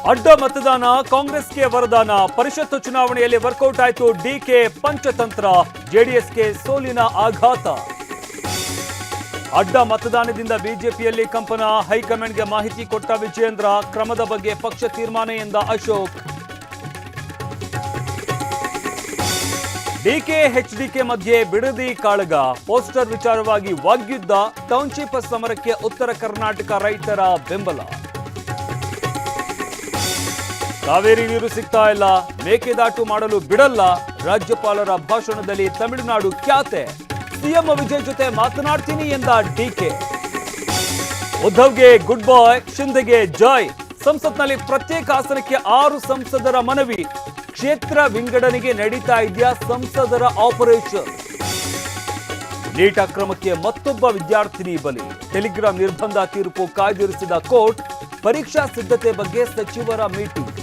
ಅಡ್ಡ ಮತದಾನ ಕಾಂಗ್ರೆಸ್ಗೆ ವರದಾನ. ಪರಿಷತ್ತು ಚುನಾವಣೆಯಲ್ಲಿ ವರ್ಕೌಟ್ ಆಯಿತು ಡಿಕೆ ಪಂಚತಂತ್ರ. ಜೆಡಿಎಸ್ಗೆ ಸೋಲಿನ ಆಘಾತ. ಅಡ್ಡ ಮತದಾನದಿಂದ ಬಿಜೆಪಿಯಲ್ಲಿ ಕಂಪನ. ಹೈಕಮಾಂಡ್ಗೆ ಮಾಹಿತಿ ಕೊಟ್ಟ ವಿಜಯೇಂದ್ರ. ಕ್ರಮದ ಬಗ್ಗೆ ಪಕ್ಷ ತೀರ್ಮಾನ ಎಂದ ಅಶೋಕ್. ಡಿಕೆ ಎಚ್ಡಿಕೆ ಮಧ್ಯೆ ಬಿಡದಿ ಕಾಳಗ. ಪೋಸ್ಟರ್ ವಿಚಾರವಾಗಿ ವಾಗ್ಯುದ್ಧ. ಟೌನ್ಶಿಪ್ ಸಮರಕ್ಕೆ ಉತ್ತರ ಕರ್ನಾಟಕ ರೈತರ ಬೆಂಬಲ. ಕಾವೇರಿ ನೀರು ಸಿಗ್ತಾ ಇಲ್ಲ, ಮೇಕೆದಾಟು ಮಾಡಲು ಬಿಡಲ್ಲ. ರಾಜ್ಯಪಾಲರ ಭಾಷಣದಲ್ಲಿ ತಮಿಳುನಾಡು ಖ್ಯಾತೆ. ಸಿಎಂ ವಿಜಯ್ ಜೊತೆ ಮಾತನಾಡ್ತೀನಿ ಎಂದ ಡಿಕೆ. ಉದ್ಧವ್ಗೆ ಗುಡ್ ಬಾಯ್, ಶಿಂದೆಗೆ ಜಾಯ್. ಸಂಸತ್ನಲ್ಲಿ ಪ್ರತ್ಯೇಕ ಆಸನಕ್ಕೆ 6 ಸಂಸದರ ಮನವಿ. ಕ್ಷೇತ್ರ ವಿಂಗಡಣೆಗೆ ನಡೀತಾ ಇದೆಯಾ ಸಂಸದರ ಆಪರೇಷನ್. ನೀಟ್ ಅಕ್ರಮಕ್ಕೆ ಮತ್ತೊಬ್ಬ ವಿದ್ಯಾರ್ಥಿನಿ ಬಲಿ. ಟೆಲಿಗ್ರಾಮ್ ನಿರ್ಬಂಧ ತೀರ್ಪು ಕಾಯ್ದಿರಿಸಿದ ಕೋರ್ಟ್. ಪರೀಕ್ಷಾ ಸಿದ್ಧತೆ ಬಗ್ಗೆ ಸಚಿವರ ಮೀಟಿಂಗ್.